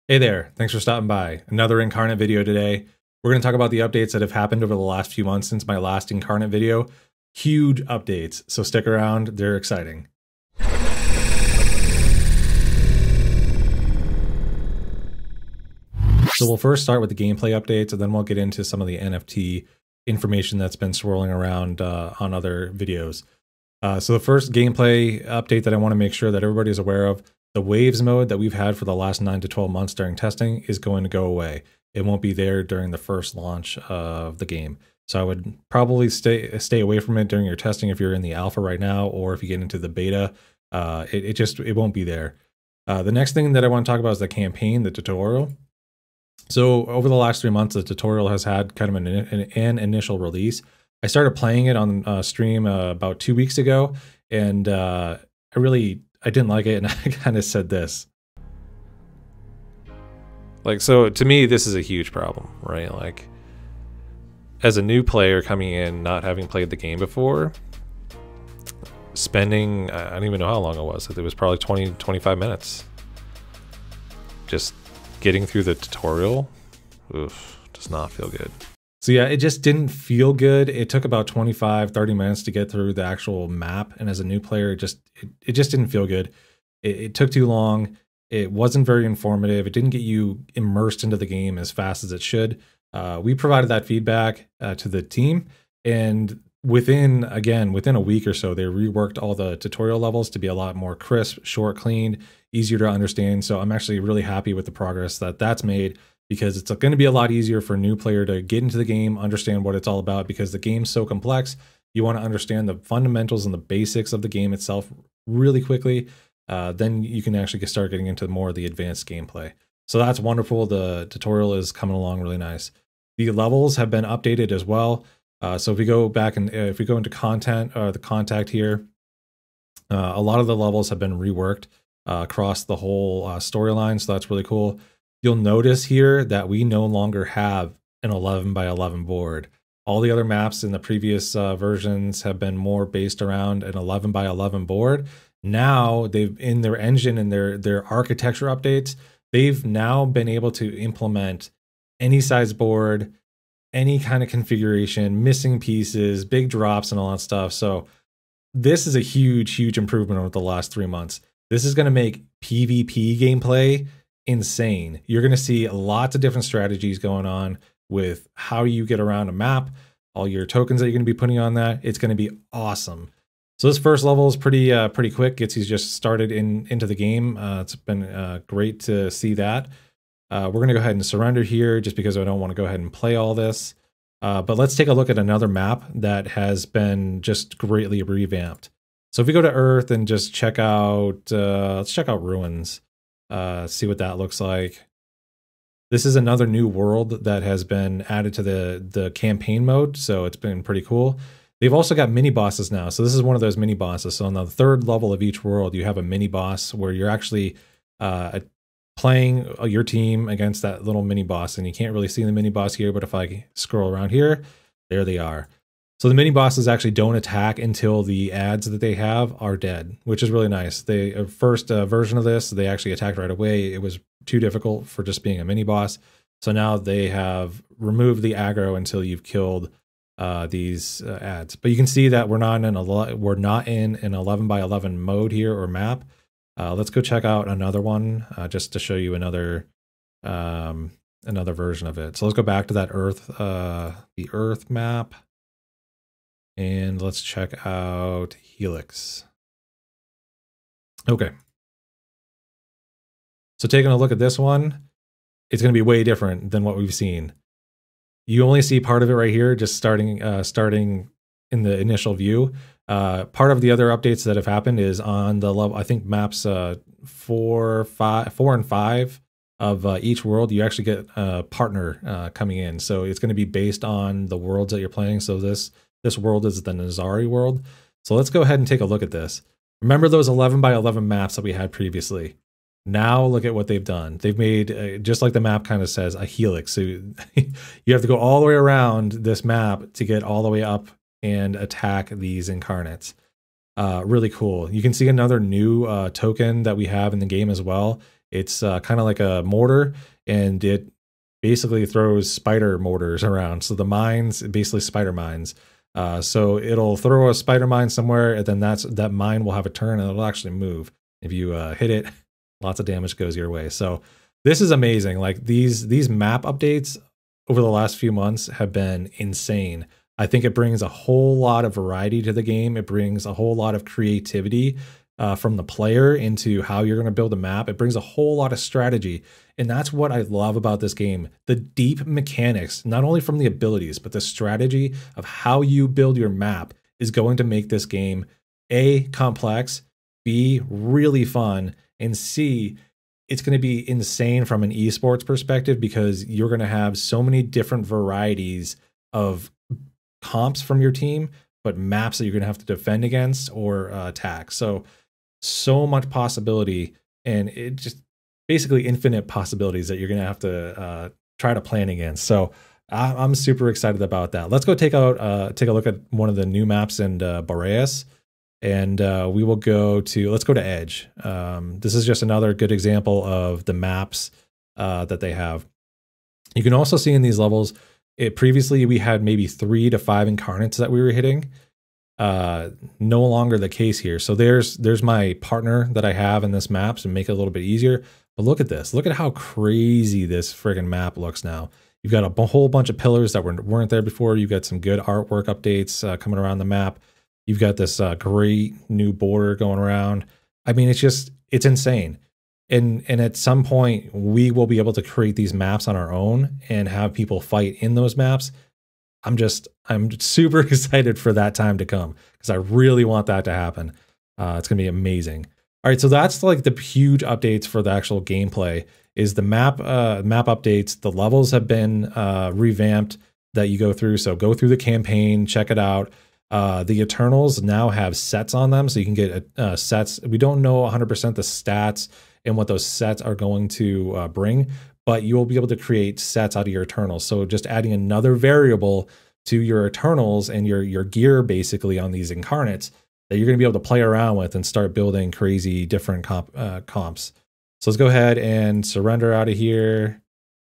Hey there, thanks for stopping by. Another Incarnate video today. We're going to talk about the updates that have happened over the last few months since my last Incarnate video. Huge updates, so stick around, they're exciting. So we'll first start with the gameplay updates, and then we'll get into some of the NFT information that's been swirling around on other videos. So the first gameplay update that I want to make sure that everybody is aware of, the waves mode that we've had for the last 9 to 12 months during testing is going to go away. It won't be there during the first launch of the game. So I would probably stay away from it during your testing if you're in the alpha right now, or if you get into the beta, it won't be there. The next thing that I want to talk about is the campaign, the tutorial. So over the last 3 months, the tutorial has had kind of an initial release. I started playing it on stream about 2 weeks ago, and I didn't like it, and I kind of said this. So to me, this is a huge problem, right? Like, as a new player coming in, not having played the game before, spending, I don't even know how long it was. It was probably 20, 25 minutes. Just getting through the tutorial, does not feel good. So yeah, it just didn't feel good. It took about 25, 30 minutes to get through the actual map. And as a new player, it just didn't feel good. It took too long. It wasn't very informative. It didn't get you immersed into the game as fast as it should. We provided that feedback to the team. And within a week or so, they reworked all the tutorial levels to be a lot more crisp, short, clean, easier to understand. So I'm actually really happy with the progress that's made, because it's going to be a lot easier for a new player to get into the game, understand what it's all about, because the game's so complex. You want to understand the fundamentals and the basics of the game itself really quickly. Then you can actually start getting into more of the advanced gameplay. So that's wonderful. The tutorial is coming along really nice. The levels have been updated as well. So if we go back and if we go into content, the contact here, a lot of the levels have been reworked across the whole storyline. So that's really cool. You'll notice here that we no longer have an 11 by 11 board. All the other maps in the previous versions have been more based around an 11 by 11 board. Now they've, in their engine and their architecture updates, they've now been able to implement any size board, any kind of configuration, missing pieces, big drops, and all that stuff. So this is a huge improvement over the last 3 months. This is going to make PvP gameplay insane. You're going to see lots of different strategies going on with how you get around a map, all your tokens that you're going to be putting on that. It's going to be awesome. So this first level is pretty quick. Gets you just started into the game. It's been great to see that. We're going to go ahead and surrender here just because I don't want to go ahead and play all this. But let's take a look at another map that has been just greatly revamped. So if we go to Earth and just check out, let's check out Ruins. See what that looks like. This is another new world that has been added to the campaign mode, so it's been pretty cool. They've also got mini bosses now, so this is one of those mini bosses. So on the third level of each world, you have a mini boss where you're actually playing your team against that little mini boss, and you can't really see the mini boss here, but if I scroll around here, there they are. So the mini bosses actually don't attack until the ads that they have are dead, which is really nice. The first version of this, they actually attacked right away. It was too difficult for just being a mini boss. So now they have removed the aggro until you've killed these ads. But you can see that we're not in an 11 by 11 mode here or map. Let's go check out another one just to show you another version of it. So let's go back to that the Earth map. And let's check out Helix. Okay. So taking a look at this one, it's going to be way different than what we've seen. You only see part of it right here, just starting in the initial view. Part of the other updates that have happened is on the level, I think maps 4 and 5 of each world, you actually get a partner coming in. So it's going to be based on the worlds that you're playing. So this world is the Nazari World. So let's go ahead and take a look at this. Remember those 11 by 11 maps that we had previously? Now look at what they've done. They've made, just like the map kind of says, a helix. So you have to go all the way around this map to get all the way up and attack these incarnates. Really cool. You can see another new token that we have in the game as well. It's kind of like a mortar, and it basically throws spider mortars around. So the mines, basically spider mines. So it'll throw a spider mine somewhere, and then that mine will have a turn, and it'll actually move. If you hit it, lots of damage goes your way. So this is amazing. Like these map updates over the last few months have been insane. I think it brings a whole lot of variety to the game. It brings a whole lot of creativity from the player into how you're going to build a map. It brings a whole lot of strategy. And that's what I love about this game. The deep mechanics, not only from the abilities, but the strategy of how you build your map is going to make this game A, complex, B, really fun, and C, it's going to be insane from an esports perspective, because you're going to have so many different varieties of comps from your team, but maps that you're going to have to defend against or attack. So much possibility, and it just basically infinite possibilities that you're going to have to try to plan against. So I'm super excited about that. Let's go take a look at one of the new maps in Boreas. And we will let's go to Edge. This is just another good example of the maps that they have. You can also see in these levels, previously we had maybe 3 to 5 incarnates that we were hitting. No longer the case here. So there's my partner that I have in this map to make it a little bit easier. But look at this. Look at how crazy this friggin' map looks now. You've got a whole bunch of pillars that weren't there before. You've got some good artwork updates coming around the map. You've got this great new border going around. I mean, it's insane. And at some point, we will be able to create these maps on our own and have people fight in those maps. I'm super excited for that time to come, because I really want that to happen. It's going to be amazing. All right, so that's like the huge updates for the actual gameplay. Is the map updates. The levels have been revamped that you go through. So go through the campaign, check it out. The Eternals now have sets on them, so you can get sets. We don't know 100% the stats and what those sets are going to bring, but you will be able to create sets out of your Eternals. So just adding another variable to your Eternals and your gear basically on these incarnates that you're going to be able to play around with and start building crazy different comps. So let's go ahead and surrender out of here.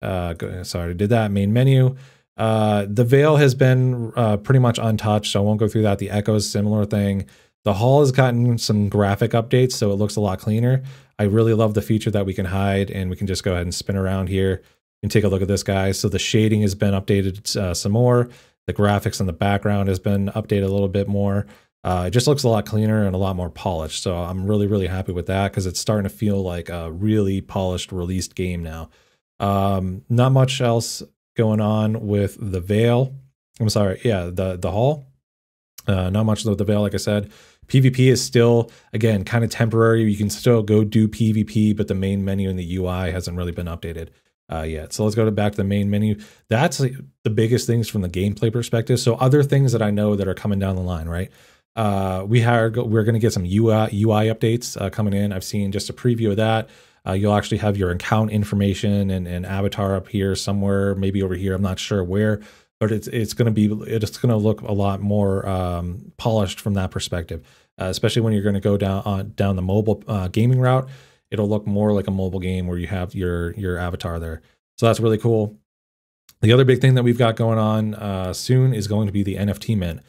Sorry, I did that. Main menu. The Veil has been pretty much untouched, so I won't go through that. The Echo is a similar thing. The Hall has gotten some graphic updates, so it looks a lot cleaner. I really love the feature that we can hide, and we can just go ahead and spin around here and take a look at this guy. So the shading has been updated some more. The graphics in the background has been updated a little bit more. It just looks a lot cleaner and a lot more polished. So I'm really, really happy with that, because it's starting to feel like a really polished released game now. Not much else going on with the Veil. I'm sorry, yeah, the Hall. Not much with the Veil, like I said. PvP is still, again, kind of temporary. You can still go do PvP, but the main menu in the UI hasn't really been updated yet. So let's go back to the main menu. That's the biggest things from the gameplay perspective. So other things that I know that are coming down the line, right? We're going to get some UI updates coming in. I've seen just a preview of that. You'll actually have your account information and avatar up here somewhere, maybe over here. I'm not sure where, but it's going to look a lot more polished from that perspective. Especially when you're going to go down the mobile gaming route, it'll look more like a mobile game where you have your avatar there. So that's really cool. The other big thing that we've got going on soon is going to be the NFT mint.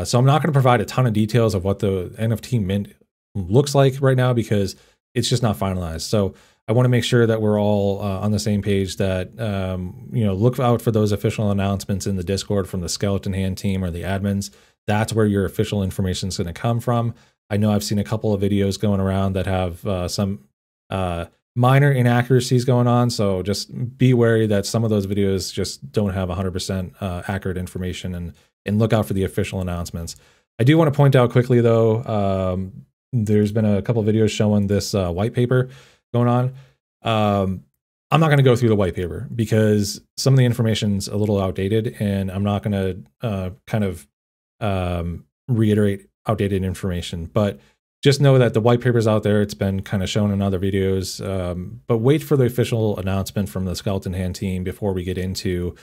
So I'm not going to provide a ton of details of what the NFT mint looks like right now, because it's just not finalized. So I want to make sure that we're all on the same page, that, look out for those official announcements in the Discord from the Skeleton Hand team or the admins. That's where your official information is going to come from. I know I've seen a couple of videos going around that have some minor inaccuracies going on. So just be wary that some of those videos just don't have 100% accurate information, and look out for the official announcements. I do want to point out quickly, though, there's been a couple of videos showing this white paper going on. I'm not going to go through the white paper, because some of the information's a little outdated, and I'm not going to reiterate outdated information. But just know that the white paper's out there. It's been kind of shown in other videos. But wait for the official announcement from the Skeleton Hand team before we get into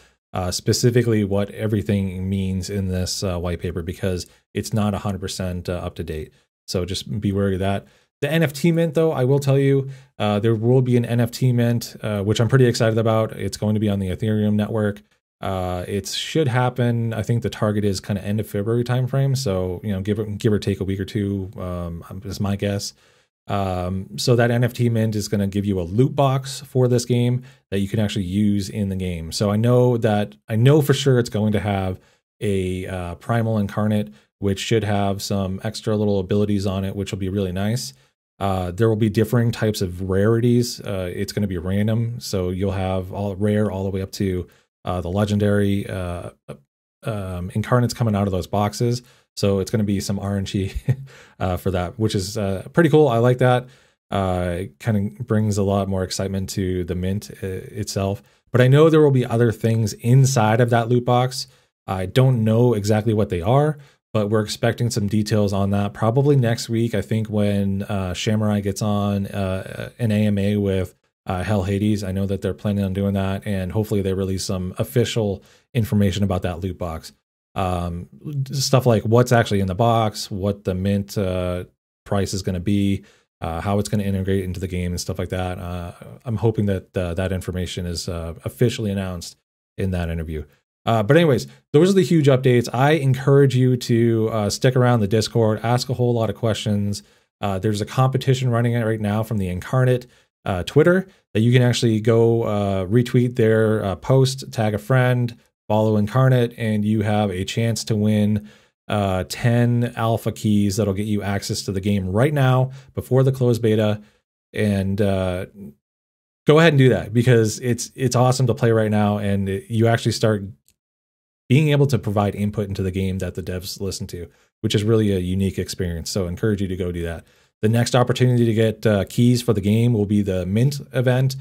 specifically what everything means in this white paper, because it's not 100% up to date. So just be wary of that. The NFT mint, though, I will tell you, there will be an NFT mint, which I'm pretty excited about. It's going to be on the Ethereum network. It should happen. I think the target is kind of end of February timeframe. So, give or take a week or two, is my guess. So that NFT mint is going to give you a loot box for this game that you can actually use in the game. So I know for sure it's going to have a primal incarnate, which should have some extra little abilities on it, which will be really nice. There will be differing types of rarities. It's going to be random. So you'll have all rare all the way up to the legendary incarnates coming out of those boxes. So it's going to be some RNG for that, which is pretty cool. I like that. It kind of brings a lot more excitement to the mint itself. But I know there will be other things inside of that loot box. I don't know exactly what they are, but we're expecting some details on that probably next week. I think when Samurai gets on an AMA with Hell Hades, I know that they're planning on doing that, and hopefully they release some official information about that loot box. Stuff like what's actually in the box, what the mint price is going to be, how it's going to integrate into the game and stuff like that. I'm hoping that that information is officially announced in that interview. But anyways, those are the huge updates. I encourage you to stick around the Discord, ask a whole lot of questions. There's a competition running right now from the Incarnate Twitter that you can actually go retweet their post, tag a friend, follow Incarnate, and you have a chance to win 10 alpha keys that'll get you access to the game right now before the closed beta. And go ahead and do that, because it's awesome to play right now, and you actually start being able to provide input into the game that the devs listen to, which is really a unique experience. So I encourage you to go do that. The next opportunity to get keys for the game will be the Mint event,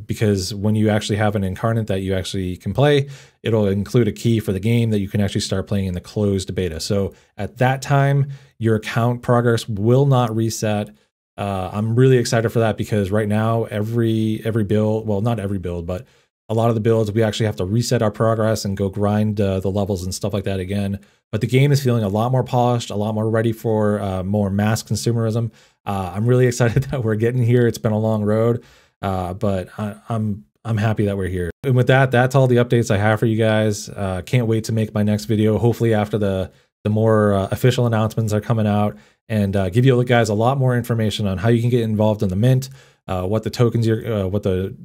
because when you actually have an incarnate that you actually can play, it'll include a key for the game that you can actually start playing in the closed beta. So at that time, your account progress will not reset. I'm really excited for that, because right now every build, well, not every build, but a lot of the builds, we actually have to reset our progress and go grind the levels and stuff like that again. But the game is feeling a lot more polished, a lot more ready for more mass consumerism. I'm really excited that we're getting here. It's been a long road, but I'm happy that we're here. And with that, that's all the updates I have for you guys. Can't wait to make my next video, hopefully after the more official announcements are coming out, and give you guys a lot more information on how you can get involved in the mint, what the tokens what the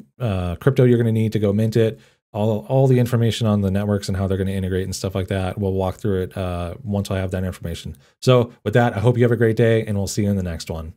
crypto you're going to need to go mint it, all the information on the networks and how they're going to integrate and stuff like that. We'll walk through it once I have that information. So with that, I hope you have a great day, and we'll see you in the next one.